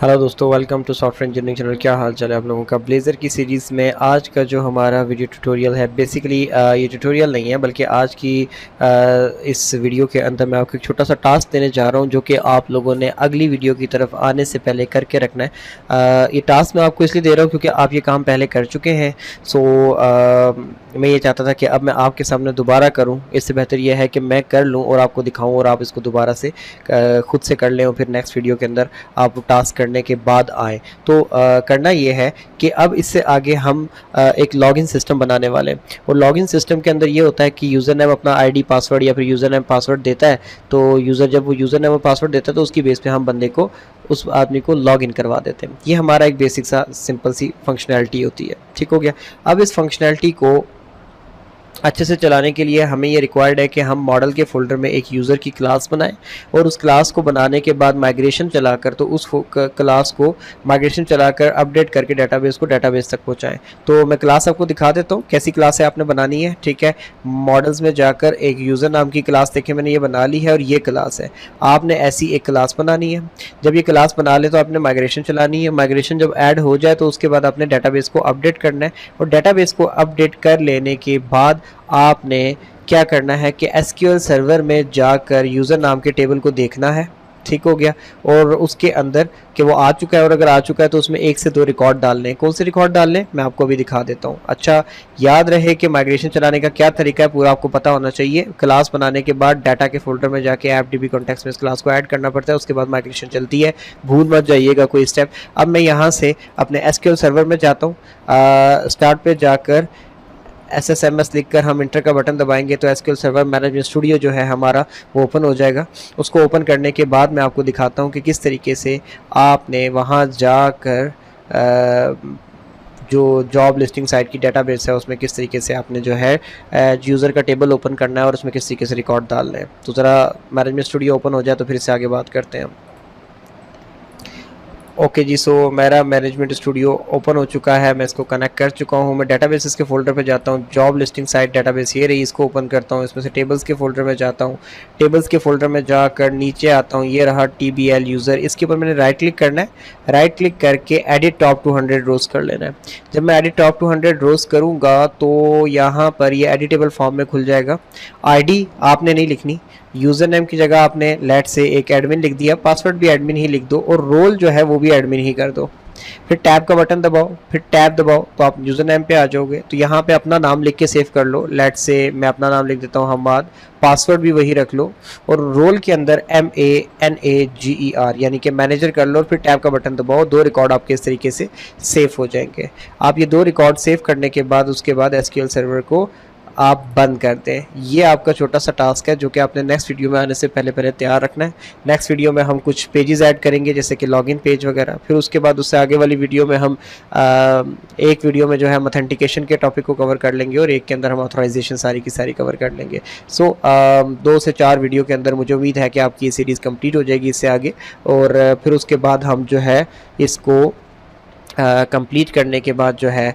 Hello दोस्तों, welcome to software engineering channel. क्या हाल चाल है आप लोगों का। ब्लेज़र की सीरीज़ में आज का जो हमारा वीडियो ट्यूटोरियल है, बेसिकली ये ट्यूटोरियल नहीं है बल्कि आज की इस वीडियो के अंदर मैं आपको एक छोटा सा टास्क देने जा रहा हूं जो कि आप लोगों ने अगली वीडियो की तरफ आने से पहले करके रखना है। ये टास्क मैं आपको इसलिए दे रहा हूँ क्योंकि आप ये काम पहले कर चुके हैं। सो मैं ये चाहता था कि अब मैं आपके सामने दोबारा करूँ। इससे बेहतर यह है कि मैं कर लूँ और आपको दिखाऊँ और आप इसको दोबारा से खुद से कर लें और फिर नेक्स्ट वीडियो के अंदर आप टास्क करने के बाद आए। तो करना ये है कि अब इससे आगे हम एक लॉगिन सिस्टम बनाने वाले हैं और लॉगिन सिस्टम के अंदर ये होता है कि यूज़र नेम अपना आईडी पासवर्ड या फिर यूज़र नेम पासवर्ड देता है। तो यूज़र जब वो यूज़र नेम और पासवर्ड देता है तो उसकी बेस पे हम बंदे को, उस आदमी को लॉग इन करवा देते हैं। ये हमारा एक बेसिक सा सिंपल सी फंक्शनैलिटी होती है। ठीक हो गया। अब इस फंक्शनैलिटी को अच्छे से चलाने के लिए हमें ये रिक्वायर्ड है कि हम मॉडल के फोल्डर में एक यूज़र की क्लास बनाएं और उस क्लास को बनाने के बाद माइग्रेशन चलाकर, तो उस क्लास को माइग्रेशन चलाकर अपडेट करके डेटाबेस को डेटाबेस तक पहुंचाएं। तो मैं क्लास आपको दिखा देता हूँ कैसी क्लास है आपने बनानी है। ठीक है, मॉडल्स में जाकर एक यूज़र नाम की क्लास देखें, मैंने ये बना ली है और ये क्लास है। आपने ऐसी एक क्लास बनानी है। जब ये क्लास बना ले तो आपने माइग्रेशन चलानी है। माइग्रेशन जब ऐड हो जाए तो उसके बाद आपने डेटाबेस को अपडेट करना है और डेटाबेस को अपडेट कर लेने के बाद आपने क्या करना है कि एसक्यूएल सर्वर में जाकर यूज़र नाम के टेबल को देखना है। ठीक हो गया। और उसके अंदर कि वो आ चुका है और अगर आ चुका है तो उसमें 1 से 2 रिकॉर्ड डालने हैं। कौन से रिकॉर्ड डालने हैं मैं आपको अभी दिखा देता हूँ। अच्छा, याद रहे कि माइग्रेशन चलाने का क्या तरीका है पूरा आपको पता होना चाहिए। क्लास बनाने के बाद डाटा के फोल्डर में जाके ऐप डीबी कॉन्टेक्स्ट में इस क्लास को ऐड करना पड़ता है, उसके बाद माइग्रेशन चलती है। भूल मत जाइएगा कोई स्टेप। अब मैं यहाँ से अपने एसक्यूएल सर्वर में जाता हूँ। स्टार्ट पे जाकर SSMS लिखकर हम इंटर का बटन दबाएंगे तो एसक्यूएल सर्वर मैनेजमेंट स्टूडियो जो है हमारा वो ओपन हो जाएगा। उसको ओपन करने के बाद मैं आपको दिखाता हूँ कि किस तरीके से आपने वहाँ जाकर जो जॉब लिस्टिंग साइट की डेटाबेस है उसमें किस तरीके से आपने जो है यूज़र का टेबल ओपन करना है और उसमें किस तरीके से रिकॉर्ड डालना है। तो ज़रा मैनेजमेंट स्टूडियो ओपन हो जाए तो फिर इससे आगे बात करते हैं। ओके जी, सो मेरा मैनेजमेंट स्टूडियो ओपन हो चुका है। मैं इसको कनेक्ट कर चुका हूँ। मैं डेटाबेसेस के फोल्डर पे जाता हूँ। जॉब लिस्टिंग साइट डेटाबेस ये रही, इसको ओपन करता हूँ। इसमें से टेबल्स के फोल्डर में जाता हूँ। टेबल्स के फोल्डर में जाकर नीचे आता हूँ, ये रहा TBL यूज़र। इसके ऊपर मैंने राइट क्लिक करना है। राइट क्लिक करके एडिट टॉप 200 रोज कर लेना है। जब मैं एडिट टॉप 200 रोज करूँगा तो यहाँ पर ये एडिटेबल फॉर्म में खुल जाएगा। ID आपने नहीं लिखनी, यूज़र नेम की जगह आपने लेट से एक एडमिन लिख दिया, पासवर्ड भी एडमिन ही लिख दो और रोल जो है वो भी एडमिन ही कर दो। फिर टैब का बटन दबाओ, फिर टैब दबाओ तो आप यूज़र नेम पे आ जाओगे। तो यहाँ पे अपना नाम लिख के सेव कर लो। लेट से मैं अपना नाम लिख देता हूँ हम्माद, पासवर्ड भी वही रख लो और रोल के अंदर MANAGER यानी कि मैनेजर कर लो और फिर टैब का बटन दबाओ। 2 रिकॉर्ड आपके इस तरीके से सेव हो जाएंगे। आप ये 2 रिकॉर्ड सेव करने के बाद उसके बाद एसक्यूएल सर्वर को आप बंद कर दें। ये आपका छोटा सा टास्क है जो कि आपने नेक्स्ट वीडियो में आने से पहले तैयार रखना है। नेक्स्ट वीडियो में हम कुछ पेजेस ऐड करेंगे जैसे कि लॉगिन पेज वगैरह। फिर उसके बाद उससे आगे वाली वीडियो में हम एक वीडियो में जो है हम ऑथेंटिकेशन के टॉपिक को कवर कर लेंगे और एक के अंदर हम ऑथराइजेशन सारी की सारी कवर कर लेंगे। सो 2 से 4 वीडियो के अंदर मुझे उम्मीद है कि आपकी ये सीरीज़ कंप्लीट हो जाएगी इससे आगे। और फिर उसके बाद हम जो है इसको कंप्लीट करने के बाद जो है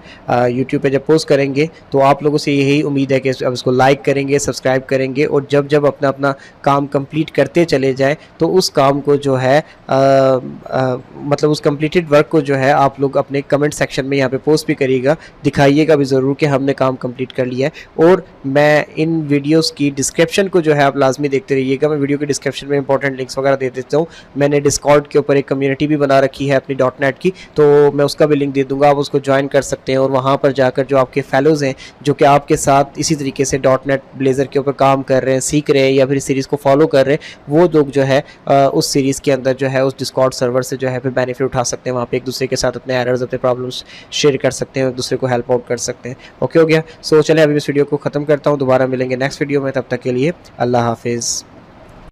यूट्यूब पे जब पोस्ट करेंगे तो आप लोगों से यही उम्मीद है कि अब इसको लाइक करेंगे, सब्सक्राइब करेंगे और जब जब अपना अपना काम कंप्लीट करते चले जाएं तो उस काम को जो है मतलब उस कंप्लीटेड वर्क को जो है आप लोग अपने कमेंट सेक्शन में यहाँ पे पोस्ट भी करिएगा, दिखाइएगा भी ज़रूर कि हमने काम कंप्लीट कर लिया है। और मैं इन वीडियोज़ की डिस्क्रिप्शन को जो है आप लाजमी देखते रहिएगा। मैं वीडियो के डिस्क्रिप्शन में इंपॉर्टेंट लिंक्स वगैरह दे देता हूँ। मैंने डिस्कॉर्ड के ऊपर एक कम्युनिटी भी बना रखी है अपनी .NET की, तो मैं उसका भी लिंक दे दूंगा, आप उसको ज्वाइन कर सकते हैं और वहाँ पर जाकर जो आपके फेलोज़ हैं जो कि आपके साथ इसी तरीके से .NET ब्लेज़र के ऊपर काम कर रहे हैं, सीख रहे हैं या फिर इस सीरीज़ को फॉलो कर रहे हैं, वो लोग जो है उस सीरीज़ के अंदर जो है उस डिस्कॉर्ड सर्वर से जो है फिर बेनिफिट उठा सकते हैं। वहाँ पे एक दूसरे के साथ अपने एरर्स, अपने प्रॉब्लम्स शेयर कर सकते हैं, एक दूसरे को हेल्प आउट कर सकते हैं। ओके हो गया। सो चले अभी इस वीडियो को ख़त्म करता हूँ, दोबारा मिलेंगे नेक्स्ट वीडियो में। तब तक के लिए अल्लाह हाफिज़।